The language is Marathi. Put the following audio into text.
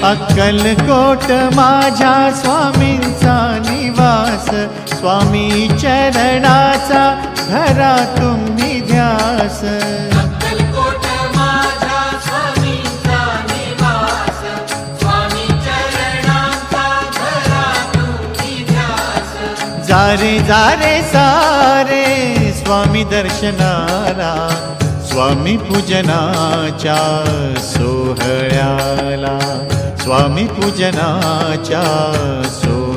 अक्कलकोट माझ्या स्वामींचा निवास, स्वामी चरणाचा धरा तुम्ही ध्यास। अक्कलकोट माझ्या स्वामींचा निवास, स्वामी चरणांचा धरा तुम्ही ध्यास। जारे जारे सारे स्वामी दर्शनाला, स्वामी पूजनाच्या सोहळ्याला, स्वामी पूजनाच्या सोहळ्याला।